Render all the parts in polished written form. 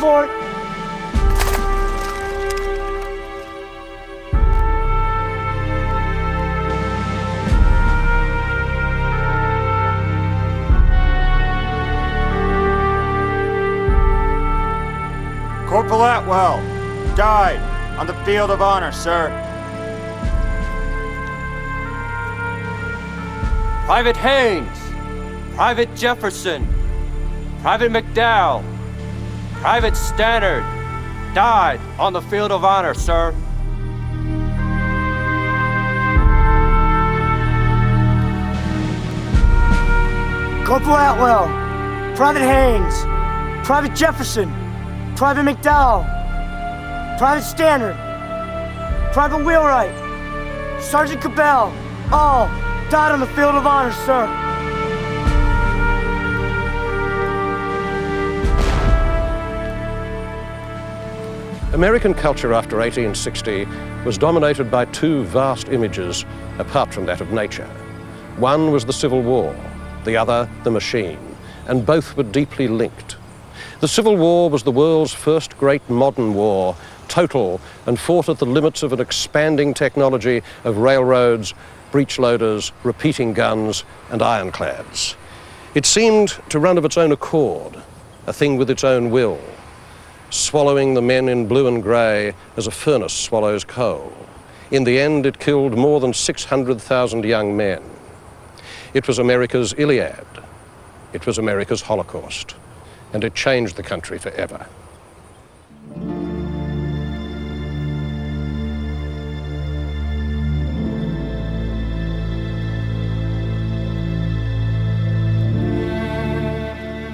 for it. Corporal Atwell died on the field of honor, sir. Private Haynes, Private Jefferson, Private McDowell, Private Stannard died on the field of honor, sir. Corporal Atwell, Private Haynes, Private Jefferson, Private McDowell, Private Stannard, Private Wheelwright, Sergeant Cabell, all died on the field of honor, sir. American culture after 1860 was dominated by two vast images apart from that of nature. One was the Civil War, the other the machine, and both were deeply linked. The Civil War was the world's first great modern war, total and fought at the limits of an expanding technology of railroads, breech-loaders, repeating guns and ironclads. It seemed to run of its own accord, a thing with its own will, swallowing the men in blue and grey as a furnace swallows coal. In the end, it killed more than 600,000 young men. It was America's Iliad. It was America's Holocaust. And it changed the country forever.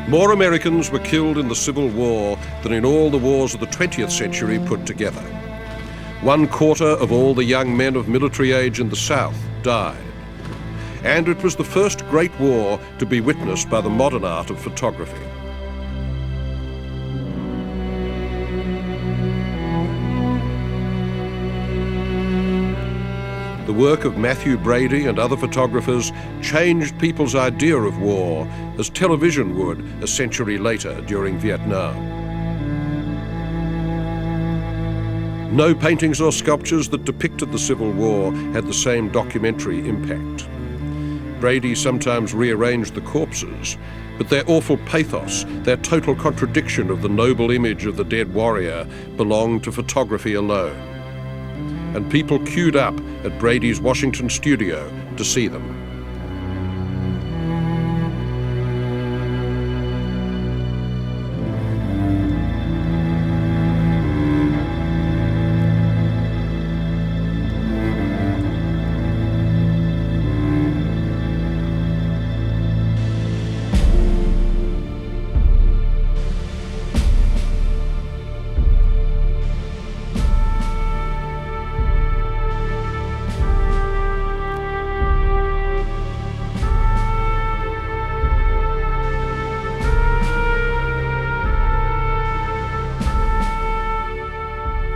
More Americans were killed in the Civil War than in all the wars of the 20th century put together. 1/4 of all the young men of military age in the South died. And it was the first great war to be witnessed by the modern art of photography. The work of Matthew Brady and other photographers changed people's idea of war, as television would a century later during Vietnam. No paintings or sculptures that depicted the Civil War had the same documentary impact. Brady sometimes rearranged the corpses, but their awful pathos, their total contradiction of the noble image of the dead warrior, belonged to photography alone. And people queued up at Brady's Washington studio to see them.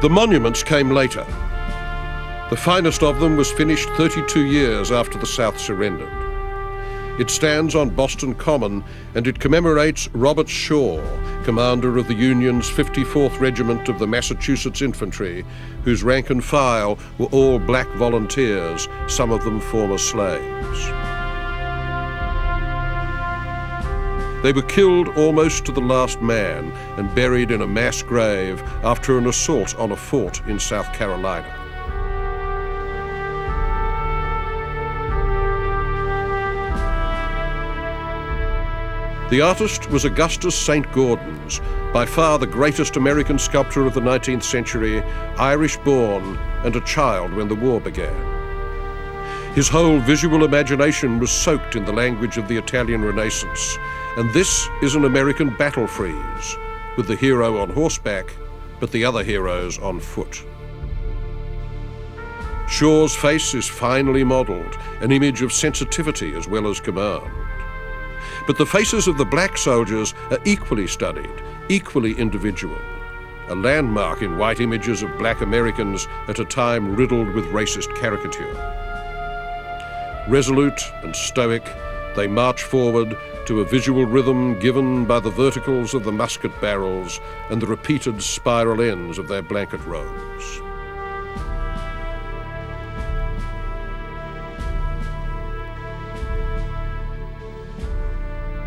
The monuments came later. The finest of them was finished 32 years after the South surrendered. It stands on Boston Common and it commemorates Robert Shaw, commander of the Union's 54th Regiment of the Massachusetts Infantry, whose rank and file were all black volunteers, some of them former slaves. They were killed almost to the last man and buried in a mass grave after an assault on a fort in South Carolina. The artist was Augustus St. Gaudens, by far the greatest American sculptor of the 19th century, Irish-born and a child when the war began. His whole visual imagination was soaked in the language of the Italian Renaissance, and this is an American battle frieze, with the hero on horseback, but the other heroes on foot. Shaw's face is finely modelled, an image of sensitivity as well as command. But the faces of the black soldiers are equally studied, equally individual, a landmark in white images of black Americans at a time riddled with racist caricature. Resolute and stoic, they march forward, to a visual rhythm given by the verticals of the musket barrels and the repeated spiral ends of their blanket robes.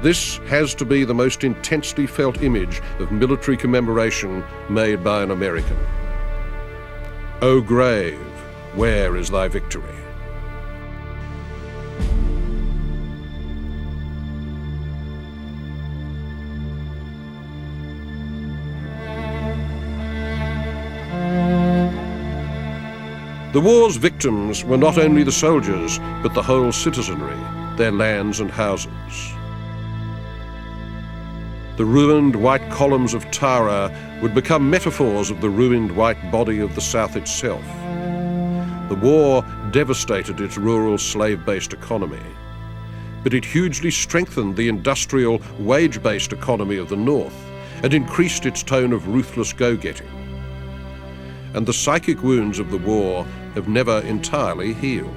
This has to be the most intensely felt image of military commemoration made by an American. O grave, where is thy victory? The war's victims were not only the soldiers, but the whole citizenry, their lands and houses. The ruined white columns of Tara would become metaphors of the ruined white body of the South itself. The war devastated its rural slave-based economy, but it hugely strengthened the industrial, wage-based economy of the North and increased its tone of ruthless go-getting. And the psychic wounds of the war have never entirely healed.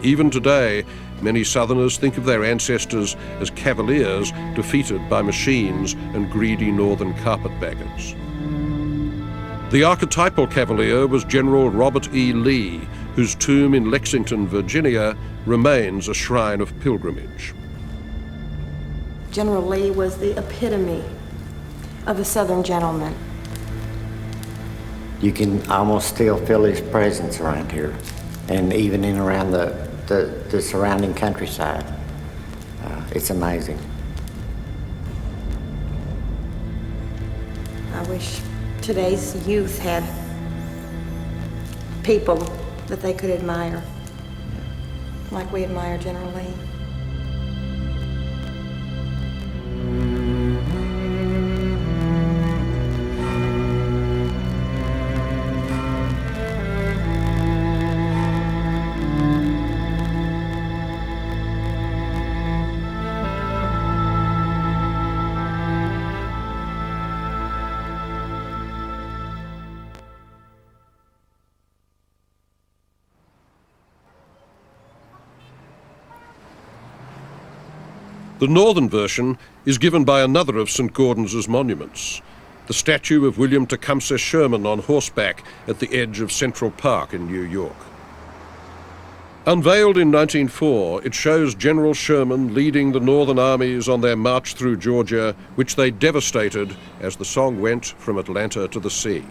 Even today, many Southerners think of their ancestors as cavaliers defeated by machines and greedy northern carpetbaggers. The archetypal cavalier was General Robert E. Lee, whose tomb in Lexington, Virginia, remains a shrine of pilgrimage. General Lee was the epitome of a Southern gentleman. You can almost still feel his presence around here, and even in around the surrounding countryside. It's amazing. I wish today's youth had people that they could admire, like we admire General Lee. The northern version is given by another of St. Gaudens's monuments, the statue of William Tecumseh Sherman on horseback at the edge of Central Park in New York. Unveiled in 1904, it shows General Sherman leading the northern armies on their march through Georgia, which they devastated, as the song went, from Atlanta to the sea.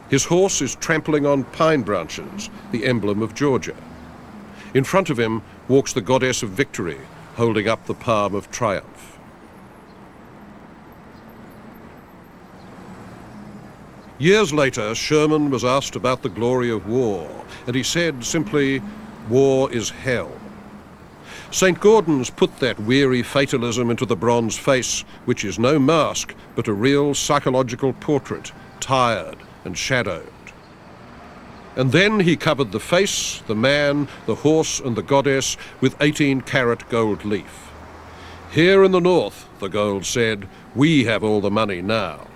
His horse is trampling on pine branches, the emblem of Georgia. In front of him walks the goddess of victory, holding up the palm of triumph. Years later, Sherman was asked about the glory of war, and he said simply, "War is hell." St. Gaudens put that weary fatalism into the bronze face, which is no mask, but a real psychological portrait, tired and shadowed. And then he covered the face, the man, the horse, and the goddess with 18-karat gold leaf. "Here in the north," the gold said, "we have all the money now."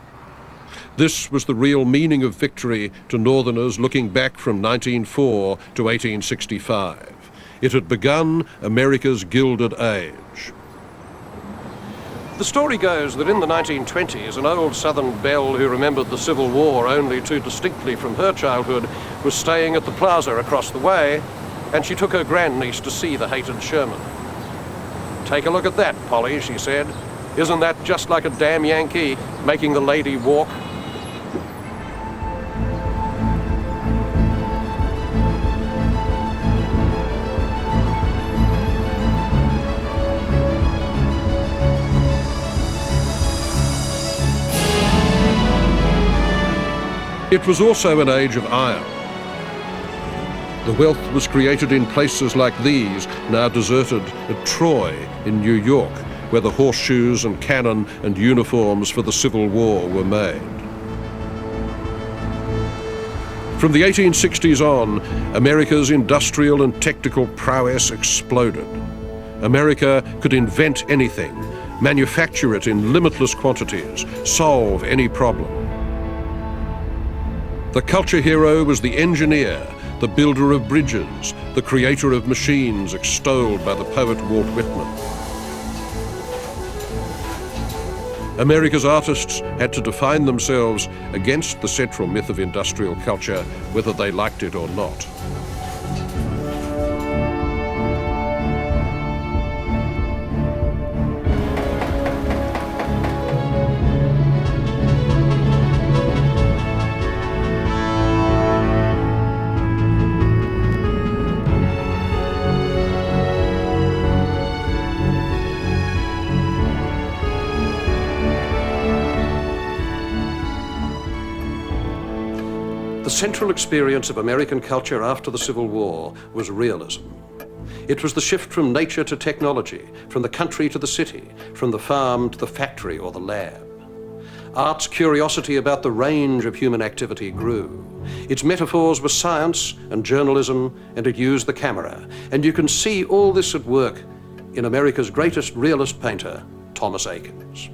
This was the real meaning of victory to Northerners looking back from 1904 to 1865. It had begun America's Gilded Age. The story goes that in the 1920s, an old Southern belle who remembered the Civil War only too distinctly from her childhood was staying at the plaza across the way, and she took her grandniece to see the hated Sherman. "Take a look at that, Polly," she said. "Isn't that just like a damn Yankee making the lady walk?" It was also an age of iron. The wealth was created in places like these, now deserted, at Troy in New York, where the horseshoes and cannon and uniforms for the Civil War were made. From the 1860s on, America's industrial and technical prowess exploded. America could invent anything, manufacture it in limitless quantities, solve any problem. The culture hero was the engineer, the builder of bridges, the creator of machines extolled by the poet Walt Whitman. America's artists had to define themselves against the central myth of industrial culture, whether they liked it or not. The central experience of American culture after the Civil War was realism. It was the shift from nature to technology, from the country to the city, from the farm to the factory or the lab. Art's curiosity about the range of human activity grew. Its metaphors were science and journalism, and it used the camera. And you can see all this at work in America's greatest realist painter, Thomas Eakins.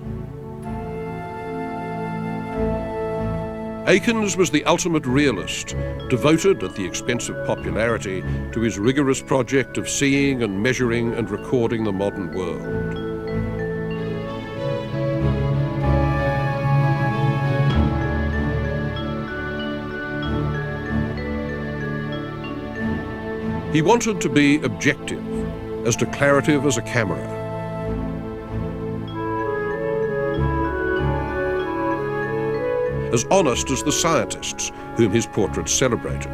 Eakins was the ultimate realist, devoted at the expense of popularity to his rigorous project of seeing and measuring and recording the modern world. He wanted to be objective, as declarative as a camera. As honest as the scientists whom his portraits celebrated.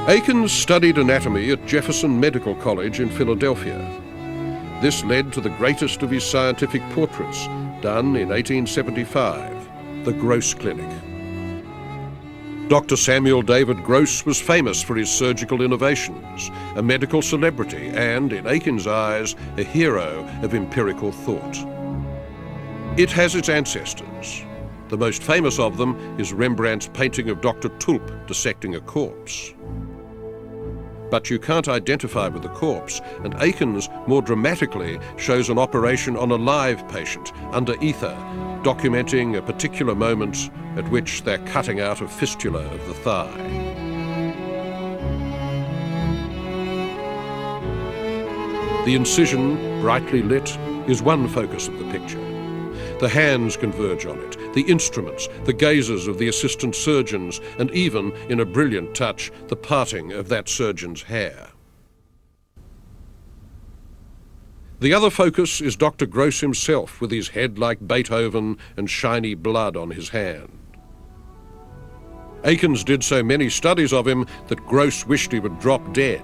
Eakins studied anatomy at Jefferson Medical College in Philadelphia. This led to the greatest of his scientific portraits, done in 1875, the Gross Clinic. Dr. Samuel David Gross was famous for his surgical innovations, a medical celebrity and, in Eakins' eyes, a hero of empirical thought. It has its ancestors. The most famous of them is Rembrandt's painting of Dr. Tulp dissecting a corpse. But you can't identify with the corpse, and Eakins more dramatically shows an operation on a live patient under ether, documenting a particular moment at which they're cutting out a fistula of the thigh. The incision, brightly lit, is one focus of the picture. The hands converge on it, the instruments, the gazes of the assistant surgeons, and even, in a brilliant touch, the parting of that surgeon's hair. The other focus is Dr. Gross himself, with his head like Beethoven and shiny blood on his hand. Eakins did so many studies of him that Gross wished he would drop dead.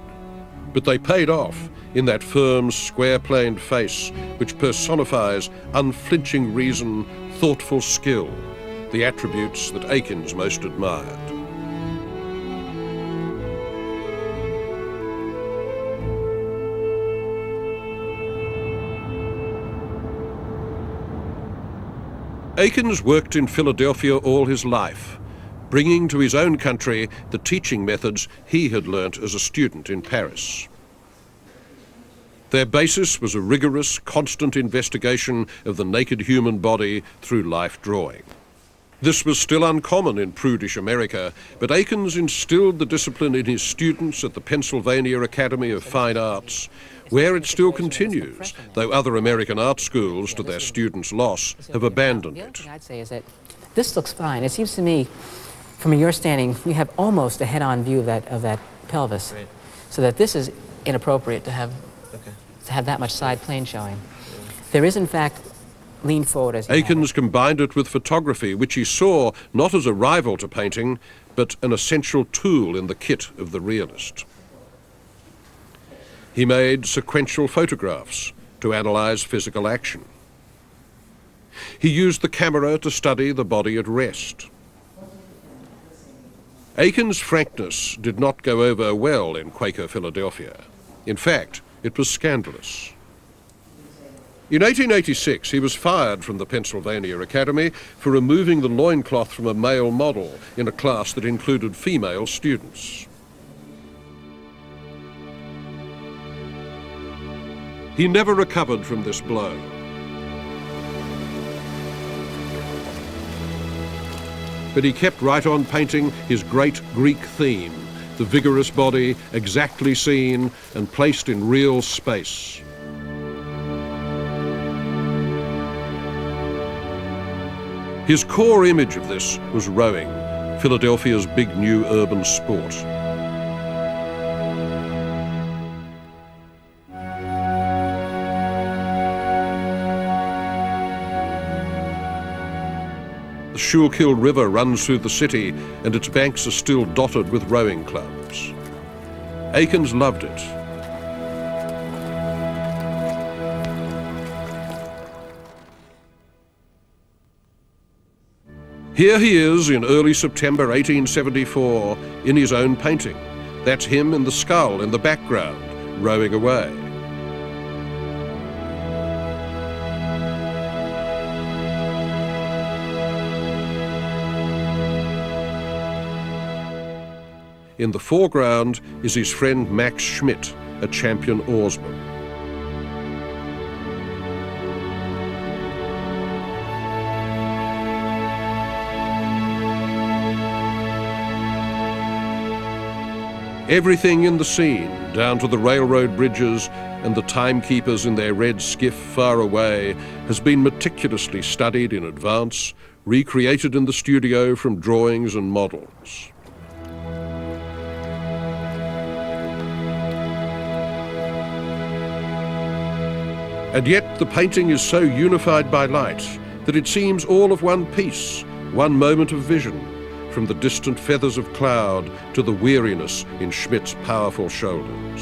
But they paid off in that firm, square-planed face which personifies unflinching reason, thoughtful skill, the attributes that Eakins most admired. Eakins worked in Philadelphia all his life, bringing to his own country the teaching methods he had learnt as a student in Paris. Their basis was a rigorous, constant investigation of the naked human body through life drawing. This was still uncommon in prudish America, but Eakins instilled the discipline in his students at the Pennsylvania Academy of Fine Arts, where it still continues, though other American art schools, to their students' loss, have abandoned The other it. thing I'd say is that this looks fine. It seems to me, from your standing, you have almost a head-on view of that pelvis, right, so that this is inappropriate to have that much side plane showing. There is, in fact, lean forward as you Eakins combined it with photography, which he saw not as a rival to painting, but an essential tool in the kit of the realist. He made sequential photographs to analyze physical action. He used the camera to study the body at rest. Eakins' frankness did not go over well in Quaker Philadelphia. In fact, it was scandalous. In 1886, he was fired from the Pennsylvania Academy for removing the loincloth from a male model in a class that included female students. He never recovered from this blow. but he kept right on painting his great Greek theme, the vigorous body exactly seen and placed in real space. His core image of this was rowing, Philadelphia's big new urban sport. The Schuylkill River runs through the city and its banks are still dotted with rowing clubs. Aikens loved it. Here he is in early September 1874 in his own painting. That's him in the scull in the background, rowing away. In the foreground is his friend Max Schmidt, a champion oarsman. Everything in the scene, down to the railroad bridges and the timekeepers in their red skiff far away, has been meticulously studied in advance, recreated in the studio from drawings and models. And yet the painting is so unified by light that it seems all of one piece, one moment of vision, from the distant feathers of cloud to the weariness in Schmidt's powerful shoulders.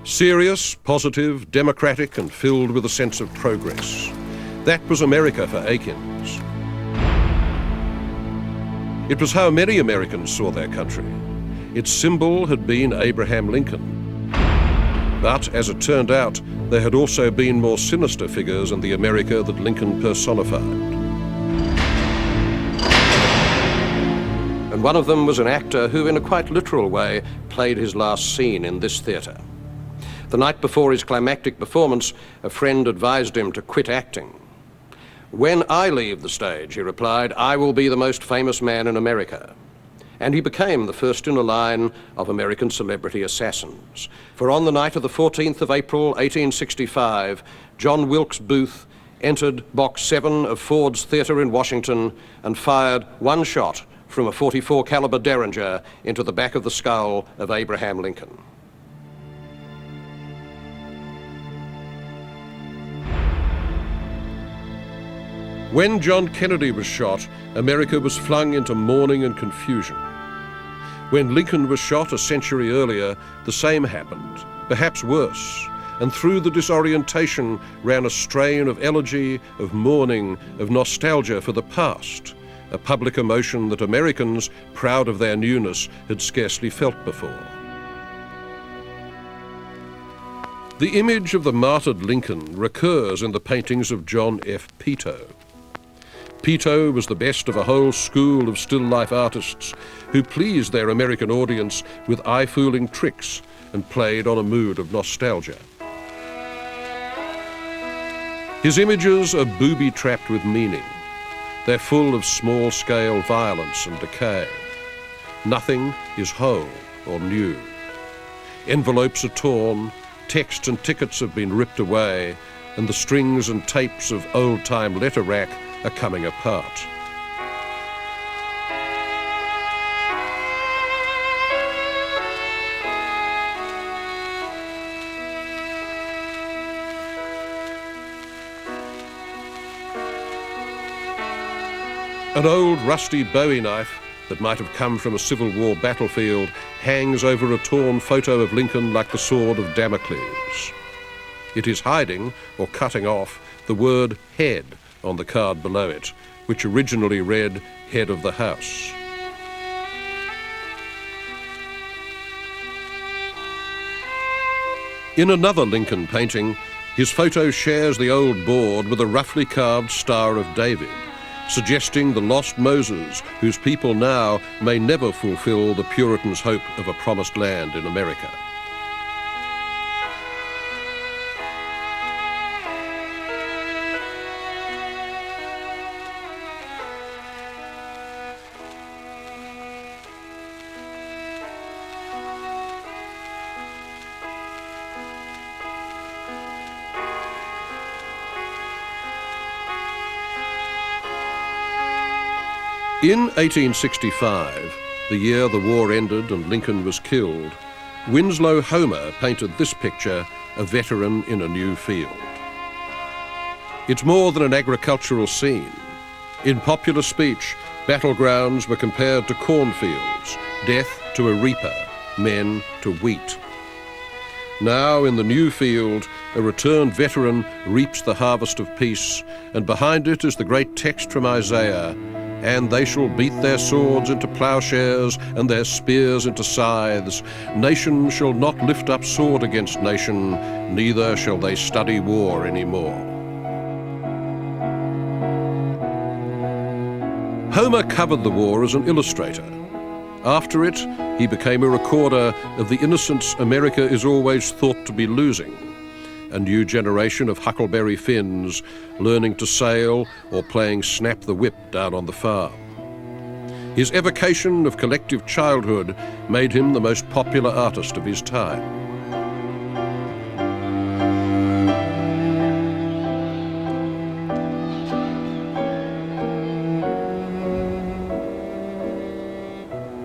Serious, positive, democratic, and filled with a sense of progress. That was America for Aikens. It was how many Americans saw their country. Its symbol had been Abraham Lincoln. But, as it turned out, there had also been more sinister figures in the America that Lincoln personified. And one of them was an actor who, in a quite literal way, played his last scene in this theatre. The night before his climactic performance, a friend advised him to quit acting. "When I leave the stage," he replied, "I will be the most famous man in America." And he became the first in a line of American celebrity assassins. For on the night of the 14th of April, 1865, John Wilkes Booth entered Box 7 of Ford's Theatre in Washington and fired one shot from a .44 caliber Derringer into the back of the skull of Abraham Lincoln. When John Kennedy was shot, America was flung into mourning and confusion. When Lincoln was shot a century earlier, the same happened, perhaps worse, and through the disorientation ran a strain of elegy, of mourning, of nostalgia for the past, a public emotion that Americans, proud of their newness, had scarcely felt before. The image of the martyred Lincoln recurs in the paintings of John F. Peto. Peto was the best of a whole school of still-life artists who pleased their American audience with eye-fooling tricks and played on a mood of nostalgia. His images are booby-trapped with meaning. They're full of small-scale violence and decay. Nothing is whole or new. Envelopes are torn, text and tickets have been ripped away, and the strings and tapes of old-time letter rack are coming apart. An old rusty Bowie knife that might have come from a Civil War battlefield hangs over a torn photo of Lincoln like the sword of Damocles. It is hiding, or cutting off, the word head on the card below it, which originally read head of the house. In another Lincoln painting, his photo shares the old board with a roughly carved Star of David, suggesting the lost Moses whose people now may never fulfill the Puritans' hope of a promised land in America. In 1865, the year the war ended and Lincoln was killed, Winslow Homer painted this picture, A Veteran in a New Field. It's more than an agricultural scene. In popular speech, battlegrounds were compared to cornfields, death to a reaper, men to wheat. Now, in the new field, a returned veteran reaps the harvest of peace, and behind it is the great text from Isaiah, "And they shall beat their swords into plowshares and their spears into scythes. Nation shall not lift up sword against nation, neither shall they study war any more." Homer covered the war as an illustrator. After it, he became a recorder of the innocence America is always thought to be losing. A new generation of Huckleberry Finns learning to sail or playing snap the whip down on the farm. His evocation of collective childhood made him the most popular artist of his time.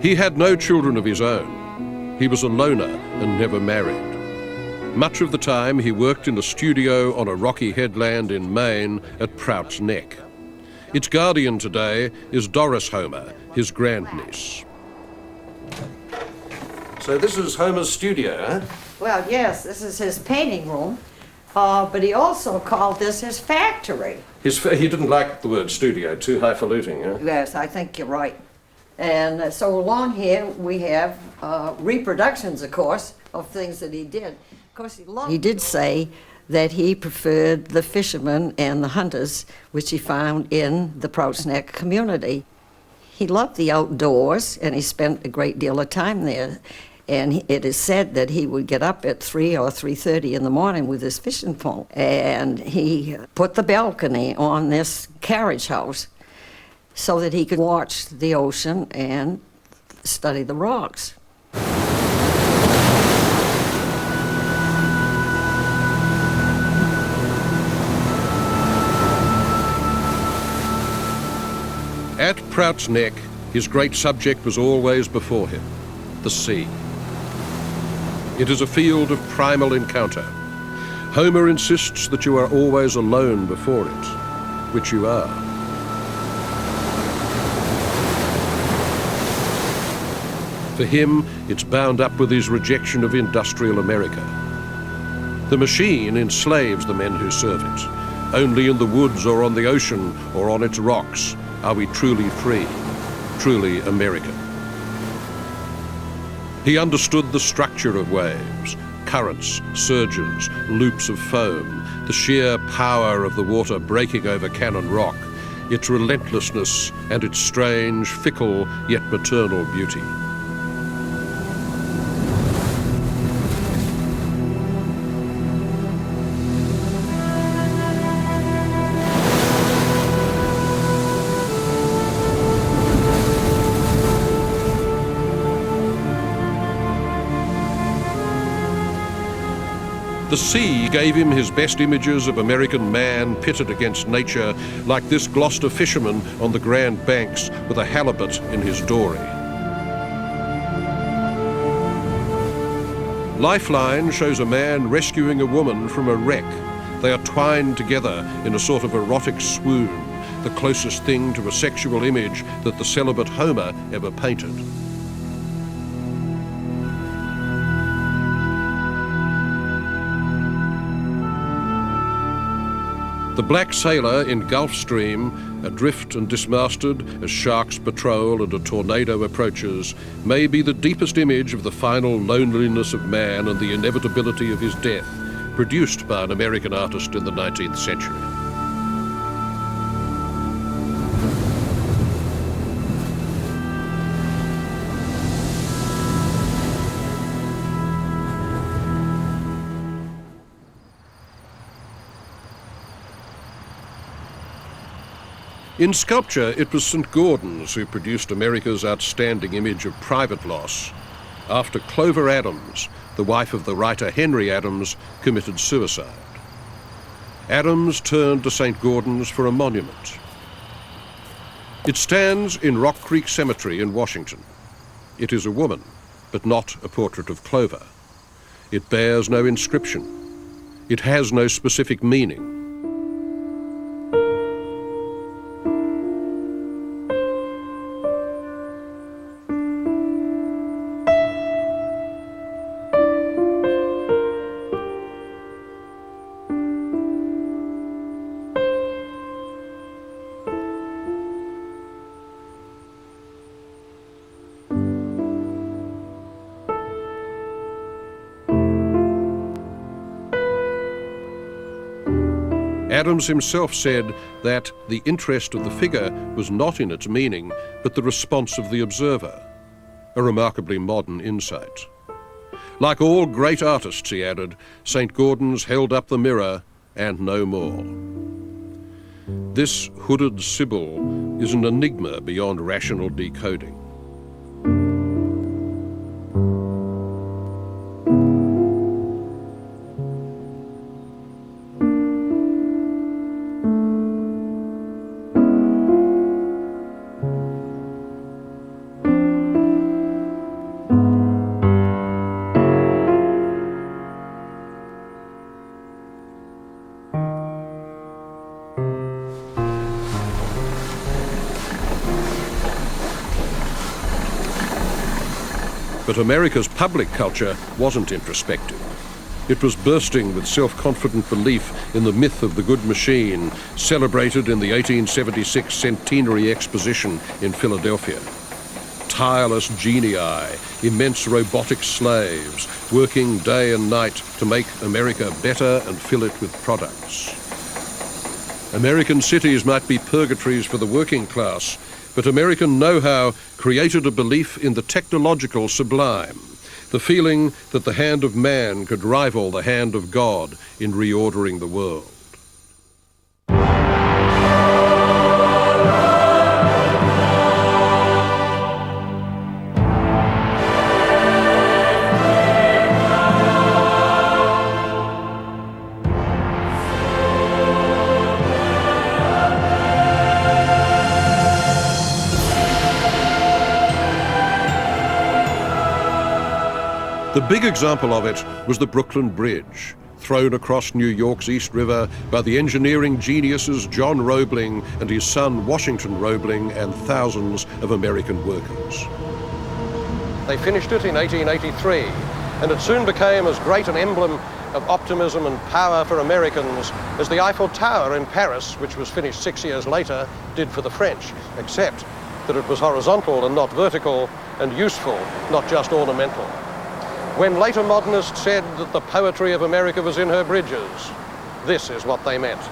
He had no children of his own. He was a loner and never married. Much of the time he worked in a studio on a rocky headland in Maine at Prout's Neck. Its guardian today is Doris Homer, his grandniece. So this is Homer's studio, huh? Well, yes, this is his painting room, but he also called this his factory. He didn't like the word studio, too highfalutin, huh? Yes, I think you're right. And so along here we have reproductions, of course, of things that he did. Of course, he did say that he preferred the fishermen and the hunters, which he found in the Prout's Neck community. He loved the outdoors, and he spent a great deal of time there. And it is said that he would get up at 3 or 3:30 in the morning with his fishing pole, and he put the balcony on this carriage house so that he could watch the ocean and study the rocks. At Prout's Neck, his great subject was always before him, the sea. It is a field of primal encounter. Homer insists that you are always alone before it, which you are. For him, it's bound up with his rejection of industrial America. The machine enslaves the men who serve it. Only in the woods or on the ocean or on its rocks are we truly free, truly American. He understood the structure of waves, currents, surges, loops of foam, the sheer power of the water breaking over Cannon Rock, its relentlessness and its strange, fickle, yet maternal beauty. The sea gave him his best images of American man pitted against nature, like this Gloucester fisherman on the Grand Banks with a halibut in his dory. Lifeline shows a man rescuing a woman from a wreck. They are twined together in a sort of erotic swoon, the closest thing to a sexual image that the celibate Homer ever painted. The black sailor in Gulf Stream, adrift and dismasted as sharks patrol and a tornado approaches, may be the deepest image of the final loneliness of man and the inevitability of his death, produced by an American artist in the 19th century. In sculpture, it was St. Gaudens who produced America's outstanding image of private loss, after Clover Adams, the wife of the writer Henry Adams, committed suicide. Adams turned to St. Gaudens for a monument. It stands in Rock Creek Cemetery in Washington. It is a woman, but not a portrait of Clover. It bears no inscription. It has no specific meaning. Adams himself said that the interest of the figure was not in its meaning, but the response of the observer. A remarkably modern insight. Like all great artists, he added, St. Gaudens held up the mirror and no more. This hooded Sibyl is an enigma beyond rational decoding. But America's public culture wasn't introspective. It was bursting with self-confident belief in the myth of the good machine, celebrated in the 1876 Centenary Exposition in Philadelphia. Tireless genii, immense robotic slaves, working day and night to make America better and fill it with products. American cities might be purgatories for the working class, but American know-how created a belief in the technological sublime, the feeling that the hand of man could rival the hand of God in reordering the world. The big example of it was the Brooklyn Bridge, thrown across New York's East River by the engineering geniuses John Roebling and his son Washington Roebling and thousands of American workers. They finished it in 1883, and it soon became as great an emblem of optimism and power for Americans as the Eiffel Tower in Paris, which was finished 6 years later, did for the French, except that it was horizontal and not vertical, and useful, not just ornamental. When later modernists said that the poetry of America was in her bridges, this is what they meant.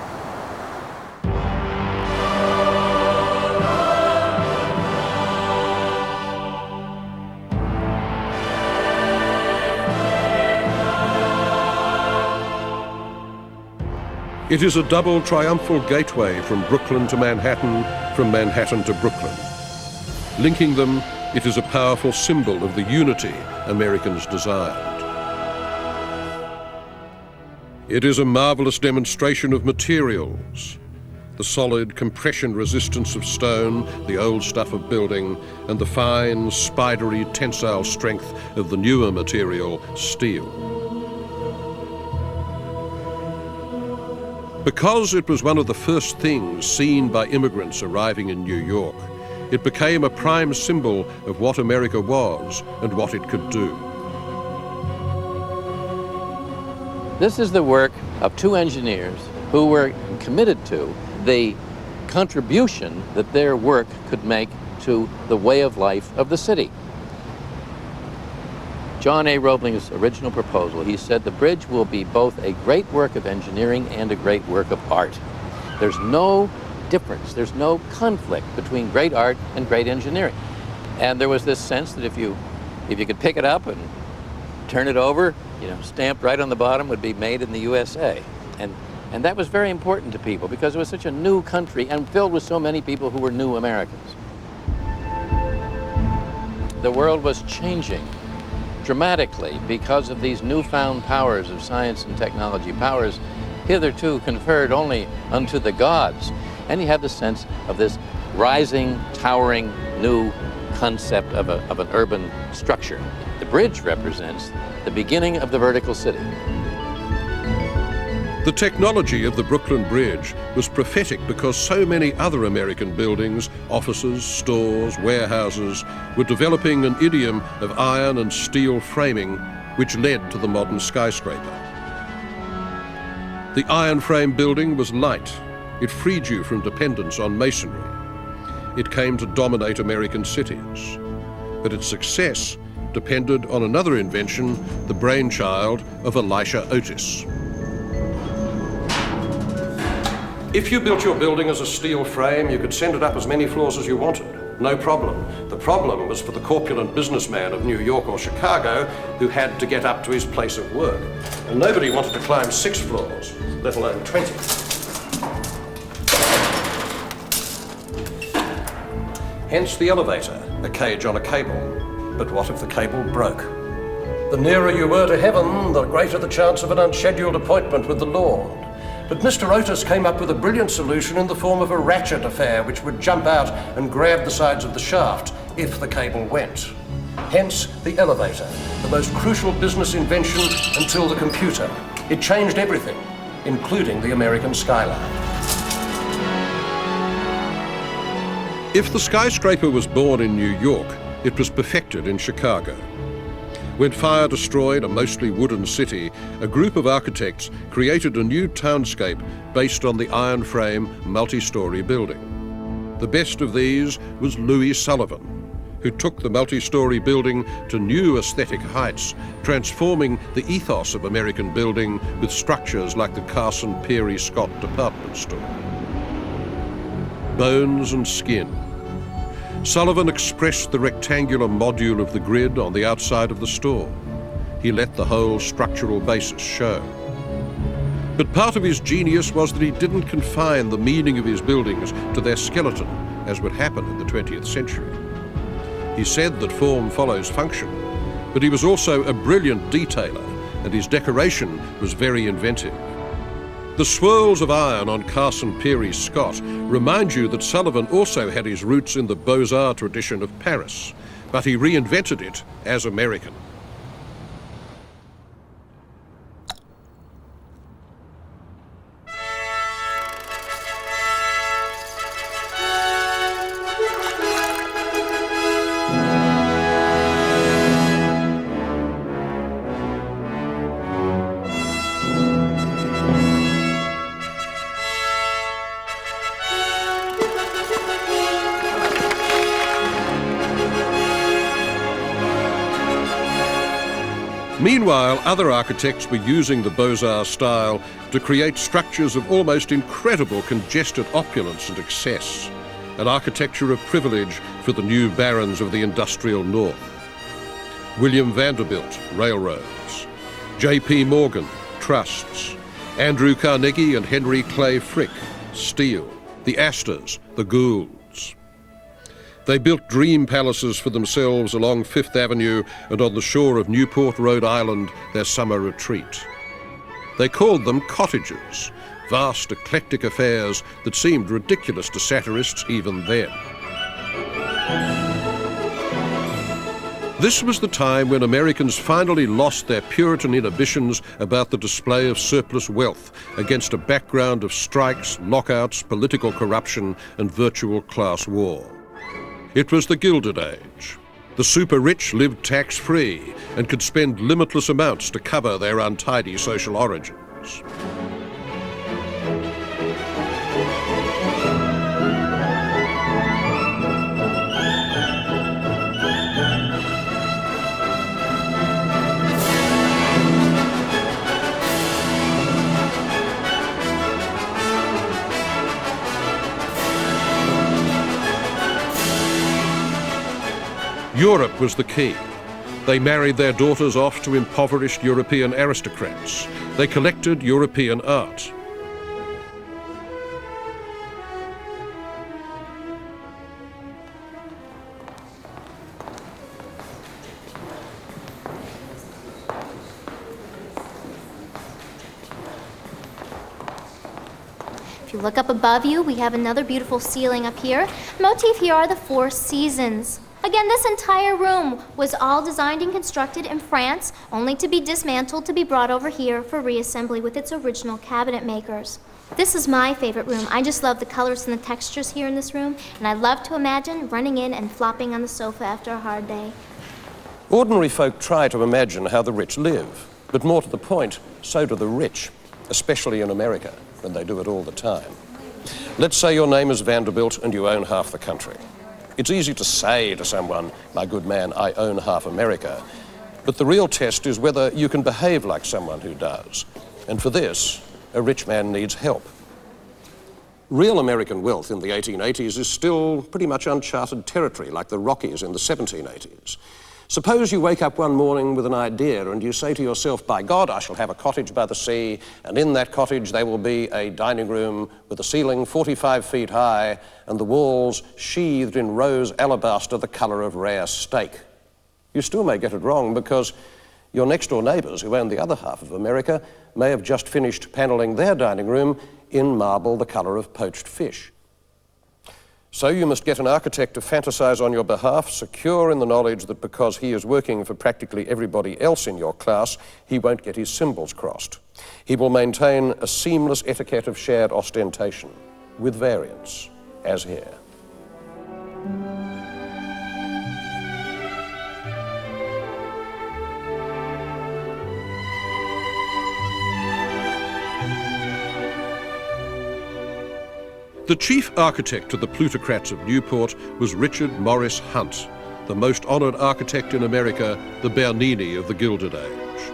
It is a double triumphal gateway from Brooklyn to Manhattan, from Manhattan to Brooklyn. Linking them, it is a powerful symbol of the unity Americans desired. It is a marvelous demonstration of materials, the solid compression resistance of stone, the old stuff of building, and the fine, spidery tensile strength of the newer material, steel. Because it was one of the first things seen by immigrants arriving in New York, it became a prime symbol of what America was and what it could do. This is the work of two engineers who were committed to the contribution that their work could make to the way of life of the city. John A. Roebling's original proposal, he said the bridge will be both a great work of engineering and a great work of art. There's no difference, there's no conflict between great art and great engineering. And there was this sense that if you could pick it up and turn it over, stamped right on the bottom, would be made in the USA. And that was very important to people because it was such a new country and filled with so many people who were new Americans. The world was changing dramatically because of these newfound powers of science and technology, powers hitherto conferred only unto the gods. And you have the sense of this rising, towering, new concept of an urban structure. The bridge represents the beginning of the vertical city. The technology of the Brooklyn Bridge was prophetic because so many other American buildings, offices, stores, warehouses, were developing an idiom of iron and steel framing which led to the modern skyscraper. The iron frame building was light. It freed you from dependence on masonry. It came to dominate American cities. But its success depended on another invention, the brainchild of Elisha Otis. If you built your building as a steel frame, you could send it up as many floors as you wanted. No problem. The problem was for the corpulent businessman of New York or Chicago who had to get up to his place of work. And nobody wanted to climb 6 floors, let alone 20. Hence the elevator, a cage on a cable. But what if the cable broke? The nearer you were to heaven, the greater the chance of an unscheduled appointment with the Lord. But Mr. Otis came up with a brilliant solution in the form of a ratchet affair which would jump out and grab the sides of the shaft if the cable went. Hence the elevator, the most crucial business invention until the computer. It changed everything, including the American skyline. If the skyscraper was born in New York, it was perfected in Chicago. When fire destroyed a mostly wooden city, a group of architects created a new townscape based on the iron frame multi-story building. The best of these was Louis Sullivan, who took the multi-story building to new aesthetic heights, transforming the ethos of American building with structures like the Carson Peary Scott department store. Bones and skin. Sullivan expressed the rectangular module of the grid on the outside of the store. He let the whole structural basis show. But part of his genius was that he didn't confine the meaning of his buildings to their skeleton, as would happen in the 20th century. He said that form follows function, but he was also a brilliant detailer, and his decoration was very inventive. The swirls of iron on Carson Peary Scott remind you that Sullivan also had his roots in the Beaux-Arts tradition of Paris, but he reinvented it as American. Meanwhile, other architects were using the Beaux-Arts style to create structures of almost incredible congested opulence and excess, an architecture of privilege for the new barons of the industrial north. William Vanderbilt, railroads. J.P. Morgan, trusts. Andrew Carnegie and Henry Clay Frick, steel. The Astors, the Goulds. They built dream palaces for themselves along Fifth Avenue and on the shore of Newport, Rhode Island, their summer retreat. They called them cottages, vast eclectic affairs that seemed ridiculous to satirists even then. This was the time when Americans finally lost their Puritan inhibitions about the display of surplus wealth against a background of strikes, lockouts, political corruption, and virtual class war. It was the Gilded Age. The super-rich lived tax-free and could spend limitless amounts to cover their untidy social origins. Europe was the key. They married their daughters off to impoverished European aristocrats. They collected European art. you look up above you, we have another beautiful ceiling up here. The motif here are the 4 seasons. Again, this entire room was all designed and constructed in France, only to be dismantled to be brought over here for reassembly with its original cabinet makers. This is my favorite room. I just love the colors and the textures here in this room, and I love to imagine running in and flopping on the sofa after a hard day. Ordinary folk try to imagine how the rich live, but more to the point, so do the rich, especially in America, and they do it all the time. Let's say your name is Vanderbilt and you own half the country. It's easy to say to someone, my good man, I own half America, but the real test is whether you can behave like someone who does. And for this, a rich man needs help. Real American wealth in the 1880s is still pretty much uncharted territory, like the Rockies in the 1780s. Suppose you wake up one morning with an idea and you say to yourself, by God, I shall have a cottage by the sea, and in that cottage there will be a dining room with a ceiling 45 feet high and the walls sheathed in rose alabaster the colour of rare steak. You still may get it wrong because your next-door neighbours who own the other half of America may have just finished panelling their dining room in marble the colour of poached fish. So you must get an architect to fantasize on your behalf, secure in the knowledge that because he is working for practically everybody else in your class, he won't get his symbols crossed. He will maintain a seamless etiquette of shared ostentation, with variance, as here. The chief architect of the plutocrats of Newport was Richard Morris Hunt, the most honoured architect in America, the Bernini of the Gilded Age.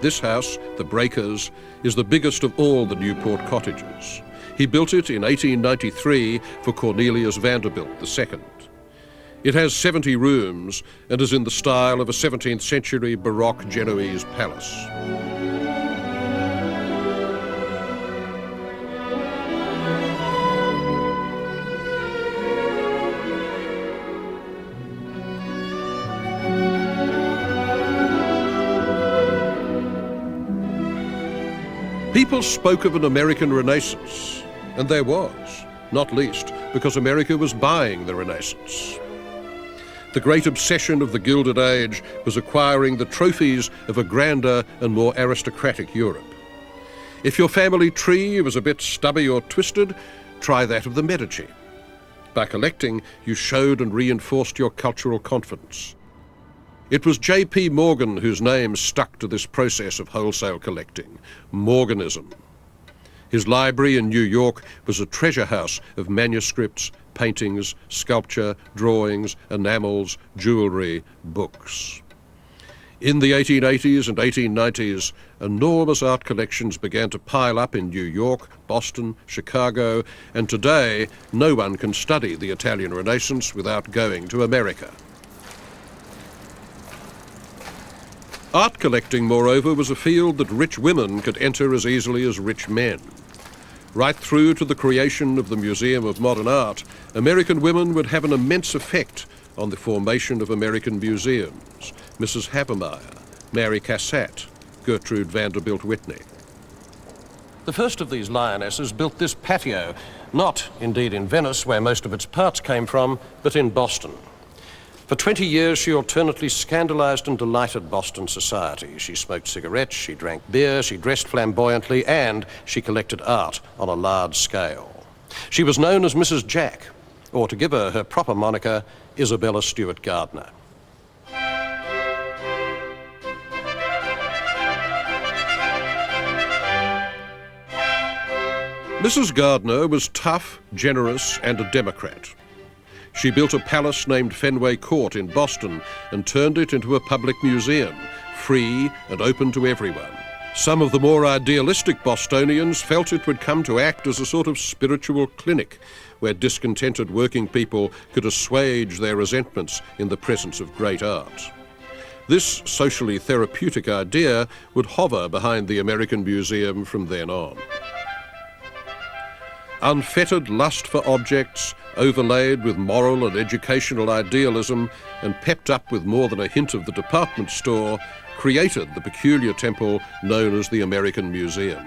This house, the Breakers, is the biggest of all the Newport cottages. He built it in 1893 for Cornelius Vanderbilt II. It has 70 rooms and is in the style of a 17th century Baroque Genoese palace. People spoke of an American Renaissance, and there was, not least because America was buying the Renaissance. The great obsession of the Gilded Age was acquiring the trophies of a grander and more aristocratic Europe. If your family tree was a bit stubby or twisted, try that of the Medici. By collecting, you showed and reinforced your cultural confidence. It was J.P. Morgan whose name stuck to this process of wholesale collecting, Morganism. His library in New York was a treasure house of manuscripts, paintings, sculpture, drawings, enamels, jewellery, books. In the 1880s and 1890s, enormous art collections began to pile up in New York, Boston, Chicago, and today no one can study the Italian Renaissance without going to America. Art collecting, moreover, was a field that rich women could enter as easily as rich men. Right through to the creation of the Museum of Modern Art, American women would have an immense effect on the formation of American museums. Mrs. Habermeyer, Mary Cassatt, Gertrude Vanderbilt Whitney. The first of these lionesses built this patio, not indeed in Venice, where most of its parts came from, but in Boston. For 20 years, she alternately scandalized and delighted Boston society. She smoked cigarettes, she drank beer, she dressed flamboyantly, and she collected art on a large scale. She was known as Mrs. Jack, or to give her her proper moniker, Isabella Stewart Gardner. Mrs. Gardner was tough, generous, and a Democrat. She built a palace named Fenway Court in Boston and turned it into a public museum, free and open to everyone. Some of the more idealistic Bostonians felt it would come to act as a sort of spiritual clinic where discontented working people could assuage their resentments in the presence of great art. This socially therapeutic idea would hover behind the American Museum from then on. Unfettered lust for objects, overlaid with moral and educational idealism and pepped up with more than a hint of the department store, created the peculiar temple known as the American Museum.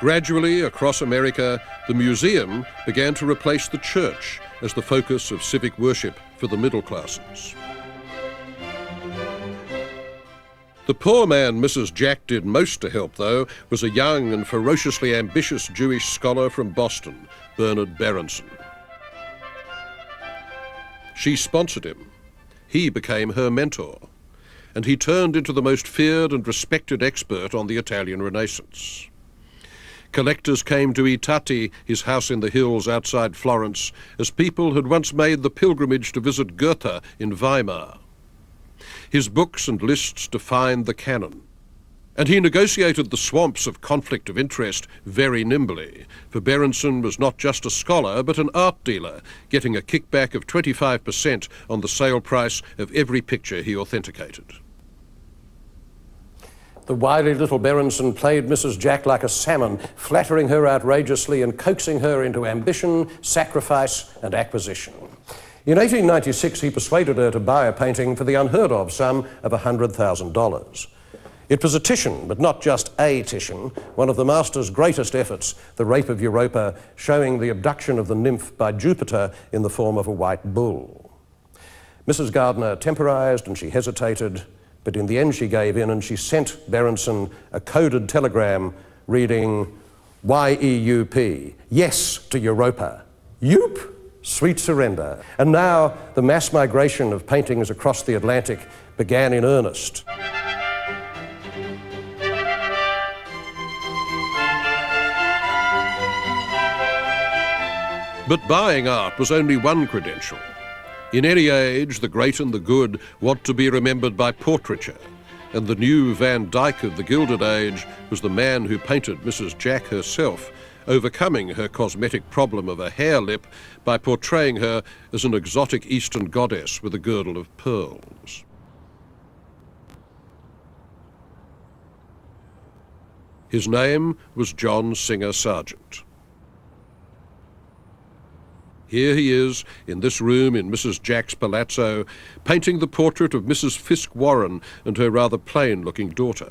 Gradually, across America, the museum began to replace the church as the focus of civic worship for the middle classes. The poor man Mrs. Jack did most to help, though, was a young and ferociously ambitious Jewish scholar from Boston, Bernard Berenson. She sponsored him. He became her mentor, and he turned into the most feared and respected expert on the Italian Renaissance. Collectors came to I Tatti, his house in the hills outside Florence, as people had once made the pilgrimage to visit Goethe in Weimar. His books and lists defined the canon, and he negotiated the swamps of conflict of interest very nimbly, for Berenson was not just a scholar but an art dealer, getting a kickback of 25% on the sale price of every picture he authenticated. The wily little Berenson played Mrs. Jack like a salmon, flattering her outrageously and coaxing her into ambition, sacrifice and acquisition. In 1896, he persuaded her to buy a painting for the unheard-of sum of $100,000. It was a Titian, but not just a Titian, one of the master's greatest efforts, The Rape of Europa, showing the abduction of the nymph by Jupiter in the form of a white bull. Mrs. Gardner temporised and she hesitated, but in the end she gave in and she sent Berenson a coded telegram reading, YEUP, yes to Europa. Yoop! Sweet surrender. And now the mass migration of paintings across the Atlantic began in earnest. But buying art was only one credential. In any age, the great and the good want to be remembered by portraiture, and the new Van Dyck of the Gilded Age was the man who painted Mrs. Jack herself, overcoming her cosmetic problem of a hair lip by portraying her as an exotic Eastern goddess with a girdle of pearls. His name was John Singer Sargent. Here he is, in this room in Mrs. Jack's palazzo, painting the portrait of Mrs. Fisk Warren and her rather plain-looking daughter.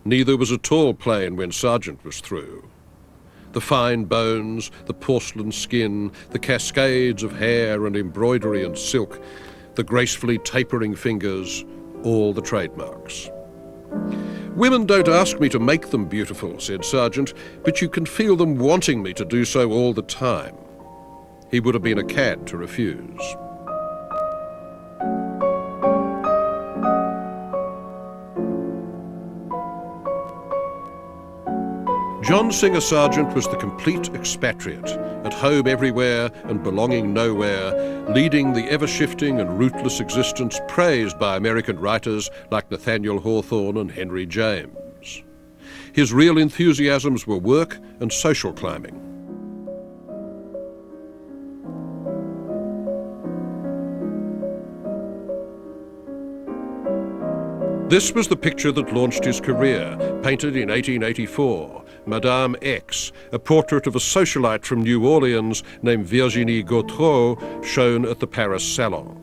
Neither was at all plain when Sargent was through. The fine bones, the porcelain skin, the cascades of hair and embroidery and silk, the gracefully tapering fingers, all the trademarks. Women don't ask me to make them beautiful, said Sargent, but you can feel them wanting me to do so all the time. He would have been a cad to refuse. John Singer Sargent was the complete expatriate, at home everywhere and belonging nowhere, leading the ever-shifting and rootless existence praised by American writers like Nathaniel Hawthorne and Henry James. His real enthusiasms were work and social climbing. This was the picture that launched his career, painted in 1884, Madame X, a portrait of a socialite from New Orleans named Virginie Gautreau, shown at the Paris Salon.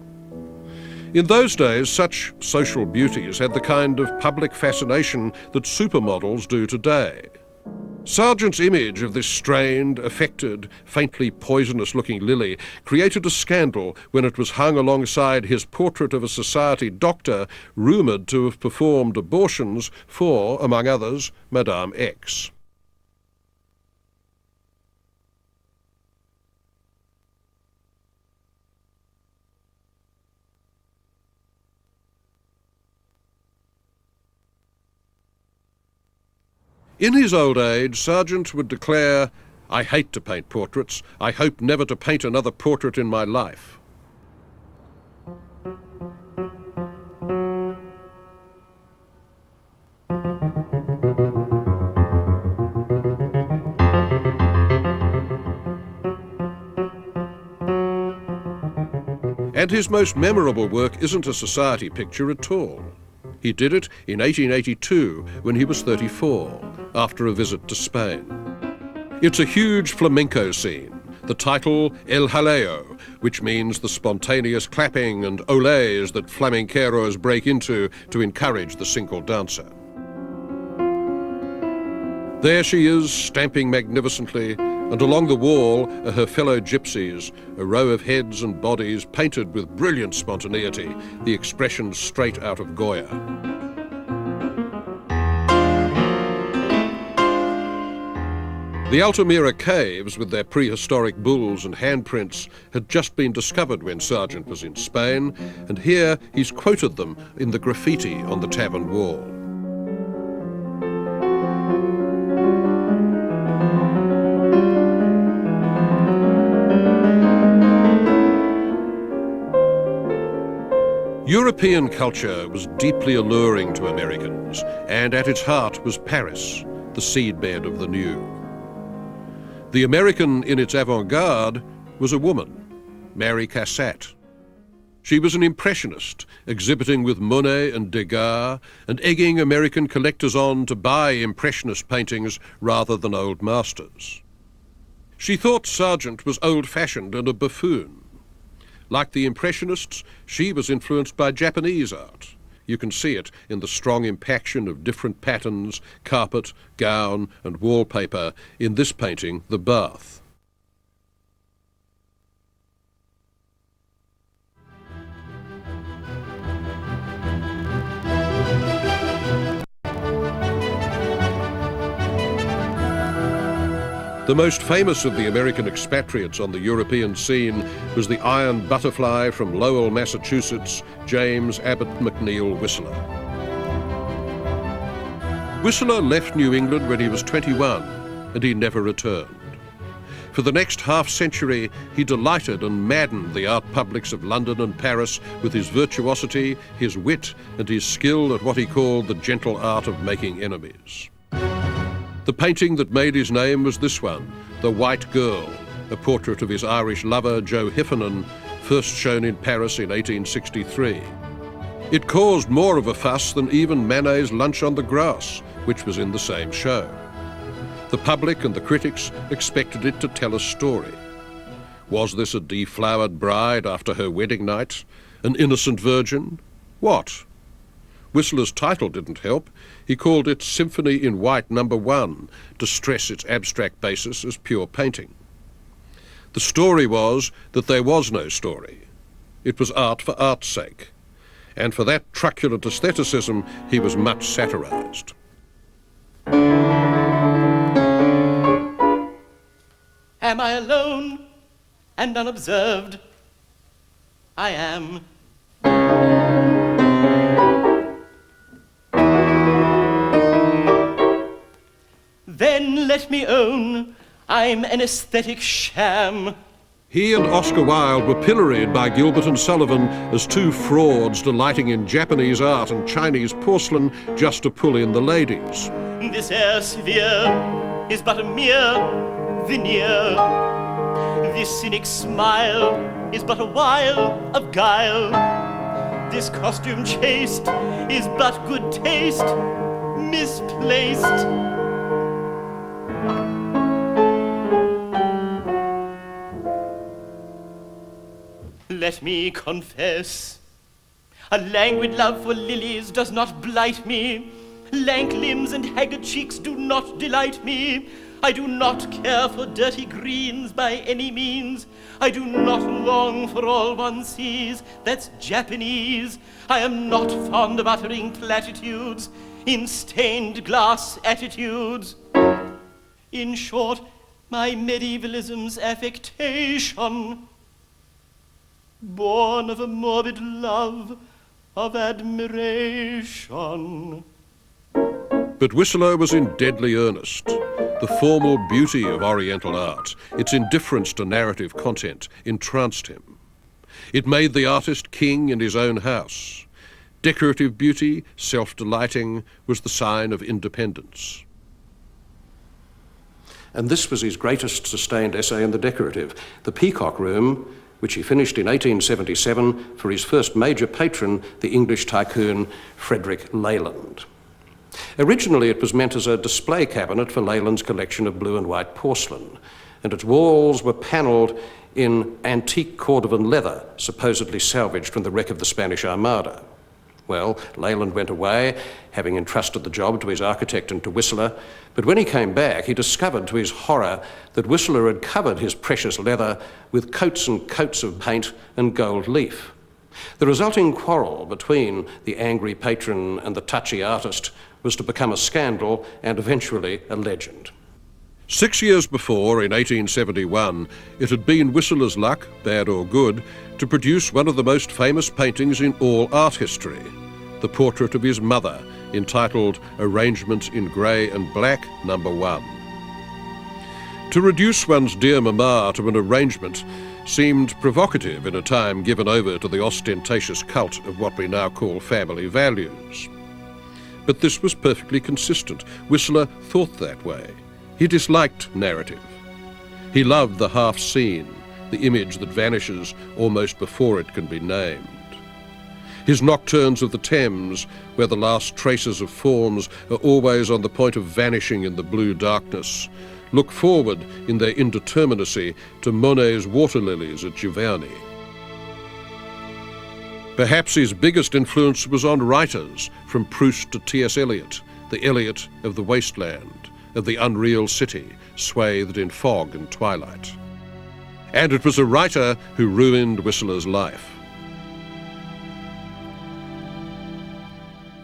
In those days, such social beauties had the kind of public fascination that supermodels do today. Sargent's image of this strained, affected, faintly poisonous-looking lily created a scandal when it was hung alongside his portrait of a society doctor rumoured to have performed abortions for, among others, Madame X. In his old age, Sargent would declare, "I hate to paint portraits. I hope never to paint another portrait in my life." And his most memorable work isn't a society picture at all. He did it in 1882 when he was 34, after a visit to Spain. It's a huge flamenco scene, the title El Jaleo, which means the spontaneous clapping and olés that flamenqueros break into to encourage the single dancer. There she is, stamping magnificently, and along the wall are her fellow gypsies, a row of heads and bodies painted with brilliant spontaneity, the expression straight out of Goya. The Altamira caves, with their prehistoric bulls and handprints, had just been discovered when Sargent was in Spain, and here he's quoted them in the graffiti on the tavern wall. European culture was deeply alluring to Americans, and at its heart was Paris, the seedbed of the new. The American in its avant-garde was a woman, Mary Cassatt. She was an impressionist, exhibiting with Monet and Degas, and egging American collectors on to buy impressionist paintings rather than old masters. She thought Sargent was old-fashioned and a buffoon. Like the Impressionists, she was influenced by Japanese art. You can see it in the strong impaction of different patterns, carpet, gown, and wallpaper in this painting, The Bath. The most famous of the American expatriates on the European scene was the iron butterfly from Lowell, Massachusetts, James Abbott McNeill Whistler. Whistler left New England when he was 21, and he never returned. For the next half-century, he delighted and maddened the art publics of London and Paris with his virtuosity, his wit, and his skill at what he called the gentle art of making enemies. The painting that made his name was this one, The White Girl, a portrait of his Irish lover, Joe Heffernan, first shown in Paris in 1863. It caused more of a fuss than even Manet's Lunch on the Grass, which was in the same show. The public and the critics expected it to tell a story. Was this a deflowered bride after her wedding night? An innocent virgin? What? Whistler's title didn't help. He called it Symphony in White No. 1 to stress its abstract basis as pure painting. The story was that there was no story. It was art for art's sake. And for that truculent aestheticism, he was much satirized. Am I alone and unobserved? I am. Then let me own I'm an aesthetic sham. He and Oscar Wilde were pilloried by Gilbert and Sullivan as two frauds delighting in Japanese art and Chinese porcelain just to pull in the ladies. This air severe is but a mere veneer. This cynic smile is but a while of guile. This costume chaste is but good taste misplaced. Let me confess, a languid love for lilies does not blight me. Lank limbs and haggard cheeks do not delight me. I do not care for dirty greens by any means. I do not long for all one sees that's Japanese. I am not fond of uttering platitudes in stained glass attitudes. In short, my medievalism's affectation, born of a morbid love of admiration. But Whistler was in deadly earnest. The formal beauty of Oriental art, its indifference to narrative content, entranced him. It made the artist king in his own house. Decorative beauty, self-delighting, was the sign of independence. And this was his greatest sustained essay in the decorative, The Peacock Room, which he finished in 1877 for his first major patron, the English tycoon Frederick Leyland. Originally, it was meant as a display cabinet for Leyland's collection of blue and white porcelain, and its walls were panelled in antique Cordovan leather, supposedly salvaged from the wreck of the Spanish Armada. Well, Leyland went away, having entrusted the job to his architect and to Whistler, but when he came back, he discovered to his horror that Whistler had covered his precious leather with coats and coats of paint and gold leaf. The resulting quarrel between the angry patron and the touchy artist was to become a scandal and eventually a legend. 6 years before, in 1871, it had been Whistler's luck, bad or good, to produce one of the most famous paintings in all art history, the portrait of his mother, entitled Arrangements in Grey and Black, No. 1. To reduce one's dear mamma to an arrangement seemed provocative in a time given over to the ostentatious cult of what we now call family values. But this was perfectly consistent. Whistler thought that way. He disliked narrative. He loved the half-seen, the image that vanishes almost before it can be named. His Nocturnes of the Thames, where the last traces of forms are always on the point of vanishing in the blue darkness, look forward in their indeterminacy to Monet's water lilies at Giverny. Perhaps his biggest influence was on writers, from Proust to T.S. Eliot, the Eliot of the wasteland, of the unreal city, swathed in fog and twilight. And it was a writer who ruined Whistler's life.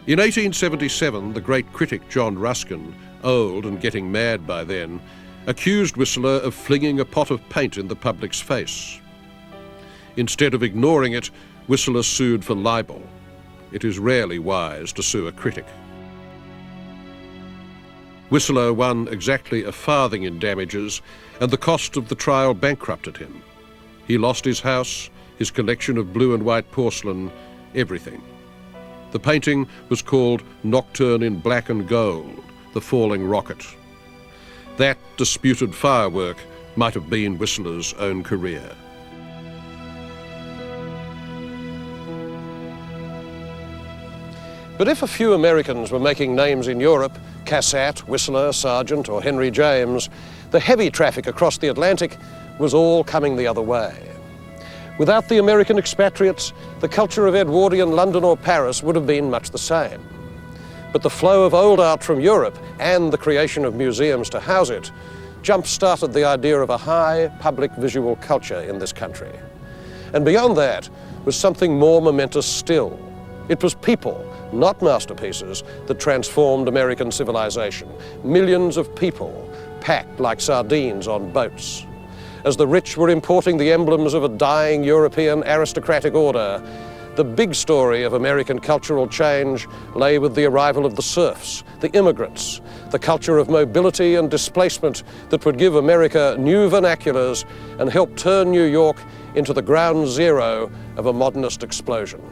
In 1877, the great critic John Ruskin, old and getting mad by then, accused Whistler of flinging a pot of paint in the public's face. Instead of ignoring it, Whistler sued for libel. It is rarely wise to sue a critic. Whistler won exactly a farthing in damages, and the cost of the trial bankrupted him. He lost his house, his collection of blue and white porcelain, everything. The painting was called Nocturne in Black and Gold, The Falling Rocket. That disputed firework might have been Whistler's own career. But if a few Americans were making names in Europe, Cassatt, Whistler, Sargent, or Henry James, the heavy traffic across the Atlantic was all coming the other way. Without the American expatriates, the culture of Edwardian London or Paris would have been much the same. But the flow of old art from Europe and the creation of museums to house it jump-started the idea of a high public visual culture in this country. And beyond that was something more momentous still. It was people, not masterpieces, that transformed American civilization. Millions of people packed like sardines on boats. As the rich were importing the emblems of a dying European aristocratic order, the big story of American cultural change lay with the arrival of the serfs, the immigrants, the culture of mobility and displacement that would give America new vernaculars and help turn New York into the ground zero of a modernist explosion.